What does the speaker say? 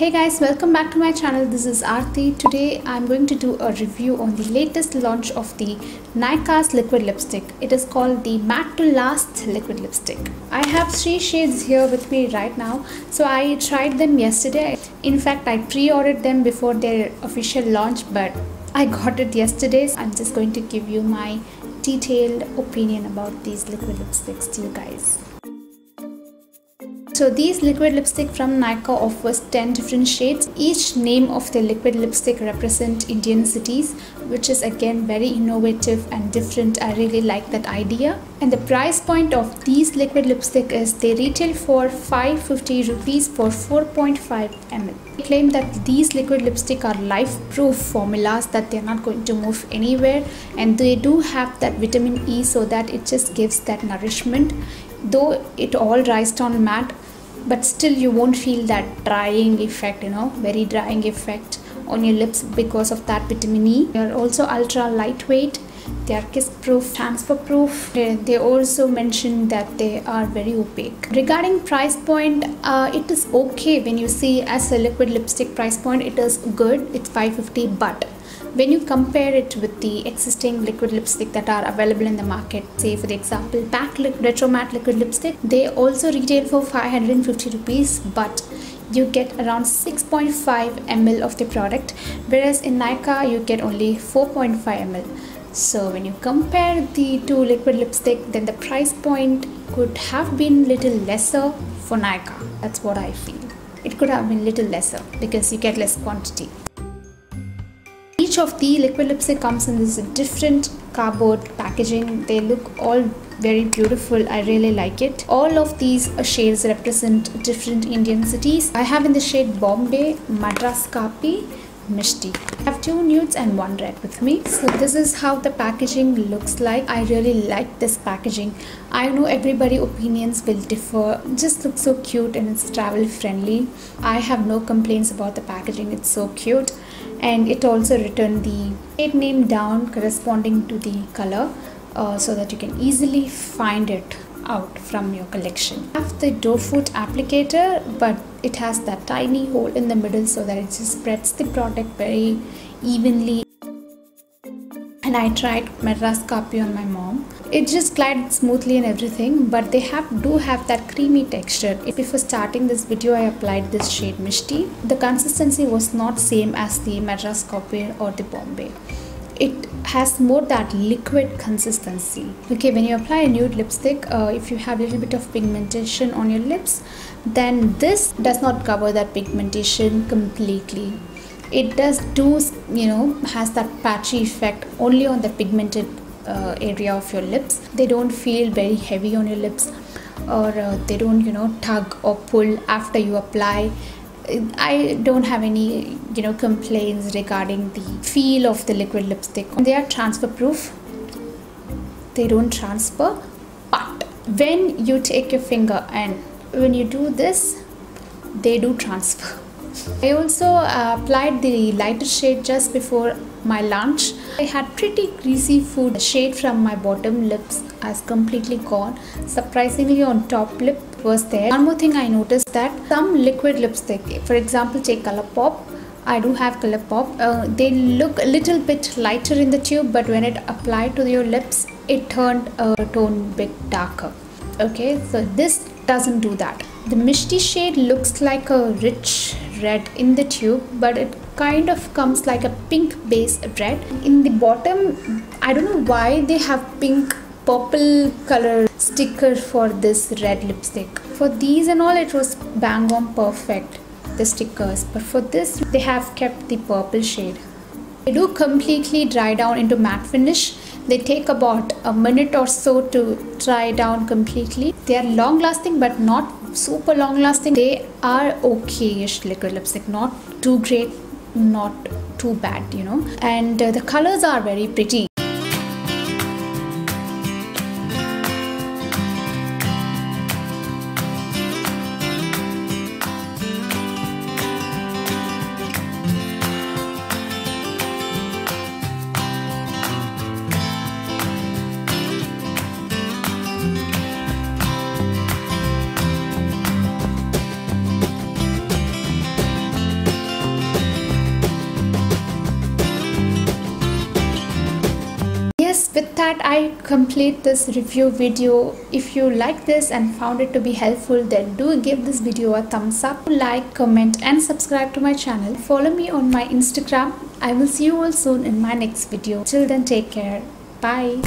Hey guys, welcome back to my channel. This is Aarthi. Today I'm going to do a review on the latest launch of the NYKAA's liquid lipstick. It is called the Matte to Last liquid lipstick. I have 3 shades here with me right now. So I tried them yesterday. In fact, I pre-ordered them before their official launch, but I got it yesterday. So I'm just going to give you my detailed opinion about these liquid lipsticks to you guys. So these liquid lipstick from NYKAA offers 10 different shades. Each name of the liquid lipstick represent Indian cities, which is again very innovative and different. I really like that idea. And the price point of these liquid lipstick is they retail for 550 rupees for 4.5 ml. They claim that these liquid lipstick are life-proof formulas, that they're not going to move anywhere, and they do have that vitamin E so that it just gives that nourishment. Though it all dries down matte, but still you won't feel that drying effect, very drying effect on your lips because of that vitamin E. They are also ultra lightweight, they are kiss proof, transfer proof. They also mention that they are very opaque. Regarding price point, it is okay. When you see as a liquid lipstick price point, it is good, it's 550, but when you compare it with the existing liquid lipstick that are available in the market, say for the example PAC Retro Matte liquid lipstick, they also retail for 550 rupees, but you get around 6.5 ml of the product, whereas in NYKAA you get only 4.5 ml. So when you compare the two liquid lipstick, then the price point could have been little lesser for NYKAA. That's what I feel. It could have been little lesser because you get less quantity. Each of the liquid lipstick comes in this different cardboard packaging. They look all very beautiful. I really like it. All of these shades represent different Indian cities. I have in the shade Bombay, Madras, Kaapi, Mishti. I have 2 nudes and 1 red with me. So this is how the packaging looks like. I really like this packaging. I know everybody's opinions will differ. It just looks so cute and it's travel friendly. I have no complaints about the packaging. It's so cute. And it also written the shade name down corresponding to the color so that you can easily find it out from your collection. I have the doe foot applicator, but it has that tiny hole in the middle so that it just spreads the product very evenly. And I tried Madras Kaapi on my mom. It just glided smoothly and everything, but they do have that creamy texture. Before starting this video, I applied this shade Mishti. The consistency was not same as the Madras Kaapi or the Bombay. It has more that liquid consistency. Okay, when you apply a nude lipstick, if you have a little bit of pigmentation on your lips, then this does not cover that pigmentation completely. It does has that patchy effect only on the pigmented area of your lips. They don't feel very heavy on your lips, or they don't tug or pull after you apply. I don't have any complaints regarding the feel of the liquid lipstick. They are transfer proof. They don't transfer, but when you take your finger and when you do this, they do transfer. I also applied the lighter shade just before my lunch. I had pretty greasy food. The shade from my bottom lips has completely gone. Surprisingly, on top lip was there. One more thing I noticed, that some liquid lipstick, for example take Colourpop, I do have Colourpop, they look a little bit lighter in the tube, but when it applied to your lips, it turned a tone bit darker. Okay, so this doesn't do that. The Mishti shade looks like a rich red in the tube, but it kind of comes like a pink base red. In the bottom, I don't know why they have pink purple color sticker for this red lipstick. For these and all, it was bang on perfect, the stickers, but for this they have kept the purple shade. They do completely dry down into matte finish. They take about a minute or so to dry down completely. They are long lasting but not super long lasting. They are okay-ish liquid lipstick, not too great, not too bad, and the colors are very pretty. With that, I complete this review video. If you like this and found it to be helpful, then do give this video a thumbs up, like, comment and subscribe to my channel. Follow me on my Instagram. I will see you all soon in my next video. Till then, take care. Bye.